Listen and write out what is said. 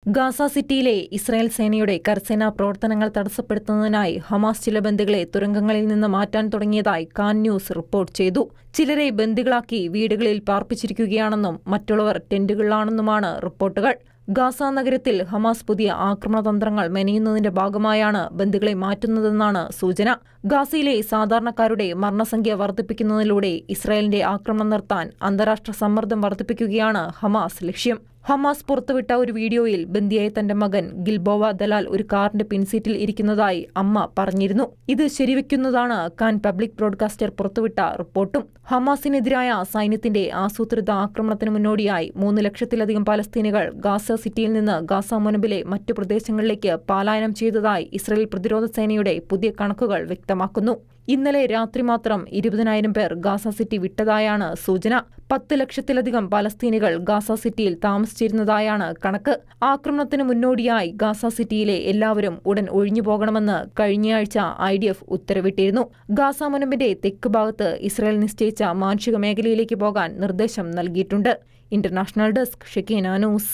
Gaza സിറ്റിയിലെ Israel സേനയുടെ കരസേനാ പ്രവർത്തനങ്ങൾ തടസ്സപ്പെടുത്തുന്നതിനായി ഹമാസ് ചില ബന്ദികളെ തുരങ്കങ്ങളിൽ നിന്ന് മാറ്റാൻ തുടങ്ങിയതായി കാൻ ന്യൂസ് റിപ്പോർട്ട് ചെയ്തു. ചിലരെ ബന്ദികളാക്കി വീടുകളിൽ പാർപ്പിച്ചിരിക്കുകയാണെന്നും മറ്റുള്ളവർ ടെന്റുകളിലാണെന്നുമാണ് റിപ്പോർട്ടുകൾ. ഗാസ നഗരത്തിൽ ഹമാസ് പുതിയ ആക്രമണതന്ത്രങ്ങൾ മെനയുന്നതിന്റെ ഭാഗമായാണ് ബന്ദികളെ മാറ്റുന്നതെന്നാണ് സൂചന. ഗാസയിലെ സാധാരണക്കാരുടെ മരണസംഖ്യ വർദ്ധിപ്പിക്കുന്നതിലൂടെ ഇസ്രായേലിന്റെ ആക്രമണം നിർത്താൻ അന്താരാഷ്ട്ര സമ്മർദ്ദം വർദ്ധിപ്പിക്കുകയാണ് ഹമാസ് ലക്ഷ്യം. ഹമാസ് പുറത്തുവിട്ട ഒരു വീഡിയോയിൽ ബന്ദിയായ തന്റെ മകൻ ഗിൽബോവ ദലാൽ ഒരു കാറിന്റെ പിൻസീറ്റിൽ ഇരിക്കുന്നതായി അമ്മ പറഞ്ഞിരുന്നു. ഇത് ശരിവെക്കുന്നതാണ് കാൻ പബ്ലിക് ബ്രോഡ്കാസ്റ്റർ പുറത്തുവിട്ട റിപ്പോർട്ടും. ഹമാസിനെതിരായ സൈന്യത്തിന്റെ ആസൂത്രിത ആക്രമണത്തിന് മുന്നോടിയായി 3 ലക്ഷത്തിലധികം പലസ്തീനികൾ ഗാസ സിറ്റിയിൽ നിന്ന് ഗാസ മുനമ്പിലെ മറ്റു പ്രദേശങ്ങളിലേക്ക് പലായനം ചെയ്തതായി ഇസ്രായേൽ പ്രതിരോധ സേനയുടെ പുതിയ കണക്കുകൾ വ്യക്തമാക്കുന്നു. ഇന്നലെ രാത്രി മാത്രം 20,000 പേർ ഗാസ സിറ്റി വിട്ടതായാണ് സൂചന. 10 ലക്ഷത്തിലധികം പലസ്തീനികൾ ഗാസ സിറ്റിയിൽ താമസിച്ചിരുന്നതായാണ് കണക്ക്. ആക്രമണത്തിന് മുന്നോടിയായി ഗാസ സിറ്റിയിലെ എല്ലാവരും ഉടൻ ഒഴിഞ്ഞുപോകണമെന്ന് കഴിഞ്ഞയാഴ്ച IDF ഉത്തരവിട്ടിരുന്നു. ഗാസ മുനമ്പിന്റെ തെക്ക് ഭാഗത്ത് ഇസ്രായേൽ നിശ്ചയിച്ച മാനുഷിക മേഖലയിലേക്ക് പോകാൻ നിർദ്ദേശം നൽകിയിട്ടുണ്ട്. International desk Shekinah news.